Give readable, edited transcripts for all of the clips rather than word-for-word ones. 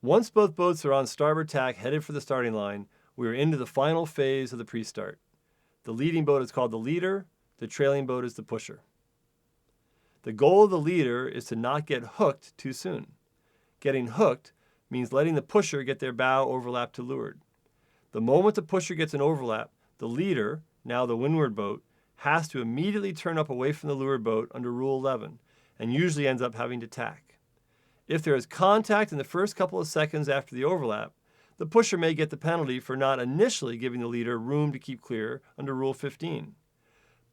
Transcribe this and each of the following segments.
Once both boats are on starboard tack headed for the starting line, we are into the final phase of the pre-start. The leading boat is called the leader, the trailing boat is the pusher. The goal of the leader is to not get hooked too soon. Getting hooked means letting the pusher get their bow overlap to leeward. The moment the pusher gets an overlap, the leader, now the windward boat, has to immediately turn up away from the leeward boat under Rule 11 and usually ends up having to tack. If there is contact in the first couple of seconds after the overlap, the pusher may get the penalty for not initially giving the leader room to keep clear under Rule 15.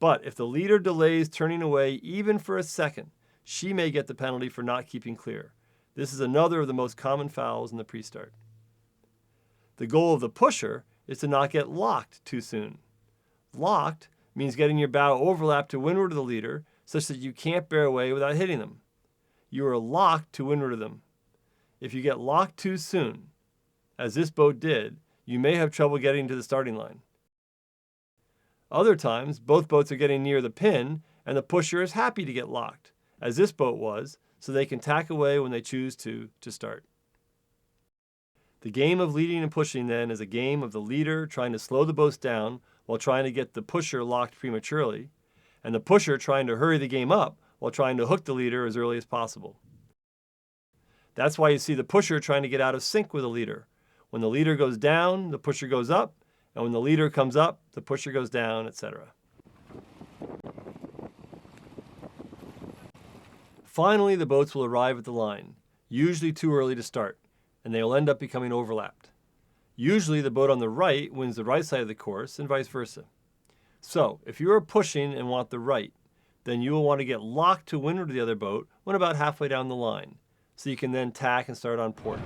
But if the leader delays turning away even for a second, she may get the penalty for not keeping clear. This is another of the most common fouls in the pre-start. The goal of the pusher is to not get locked too soon. Locked means getting your bow overlapped to windward of the leader such that you can't bear away without hitting them. You are locked to windward of them. If you get locked too soon, as this boat did, you may have trouble getting to the starting line. Other times, both boats are getting near the pin and the pusher is happy to get locked, as this boat was, so they can tack away when they choose to start. The game of leading and pushing then is a game of the leader trying to slow the boats down while trying to get the pusher locked prematurely, and the pusher trying to hurry the game up while trying to hook the leader as early as possible. That's why you see the pusher trying to get out of sync with the leader. When the leader goes down, the pusher goes up, and when the leader comes up, the pusher goes down, etc. Finally, the boats will arrive at the line, usually too early to start, and they will end up becoming overlapped. Usually the boat on the right wins the right side of the course and vice versa. So, if you are pushing and want the right, then you will want to get locked to windward of the other boat when about halfway down the line, so you can then tack and start on port.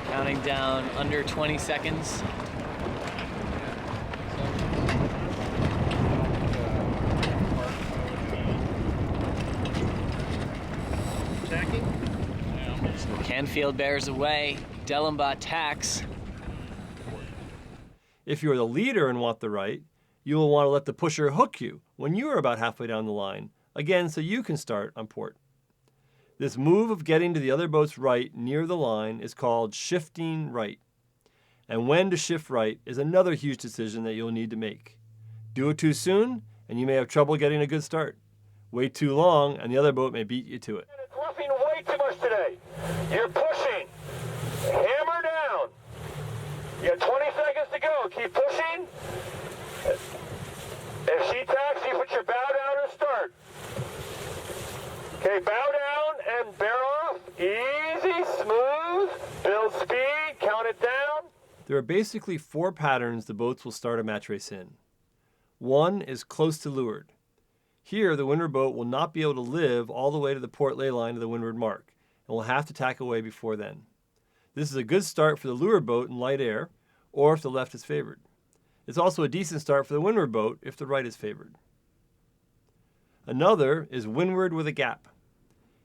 Counting down under 20 seconds. So Canfield bears away, Dellenbaugh tacks. If you are the leader and want the right, you will want to let the pusher hook you when you are about halfway down the line, again so you can start on port. This move of getting to the other boat's right near the line is called shifting right. And when to shift right is another huge decision that you'll need to make. Do it too soon, and you may have trouble getting a good start. Wait too long, and the other boat may beat you to it. It's roughing way too much today. You're pushing. Hammer down. You got 20 seconds to go. Keep pushing. If she tacks, you put your bow down and start. Okay, bow down and bear off. Easy, smooth. Build speed. Count it down. There are basically 4 patterns the boats will start a match race in. One is close to leeward. Here, the windward boat will not be able to live all the way to the port ley line of the windward mark, and will have to tack away before then. This is a good start for the leeward boat in light air, or if the left is favored. It's also a decent start for the windward boat if the right is favored. Another is windward with a gap.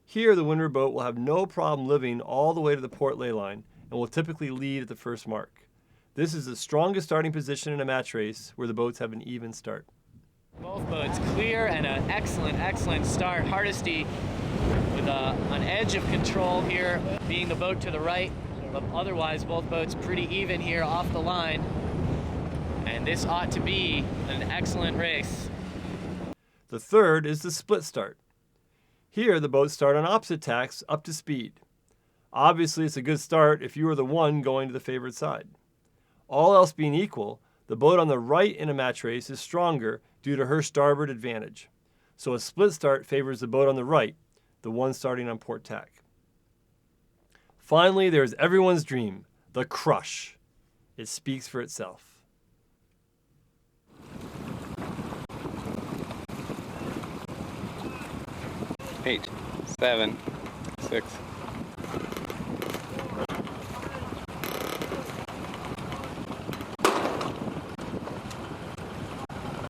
Here, the windward boat will have no problem living all the way to the port ley line and will typically lead at the first mark. This is the strongest starting position in a match race where the boats have an even start. Both boats clear and an excellent start. Hardesty with an edge of control here, being the boat to the right, but otherwise both boats pretty even here off the line. And this ought to be an excellent race. The third is the split start. Here, the boats start on opposite tacks up to speed. Obviously, it's a good start if you are the one going to the favored side. All else being equal, the boat on the right in a match race is stronger due to her starboard advantage. So a split start favors the boat on the right, the one starting on port tack. Finally, there is everyone's dream, the crush. It speaks for itself. 8, 7, 6,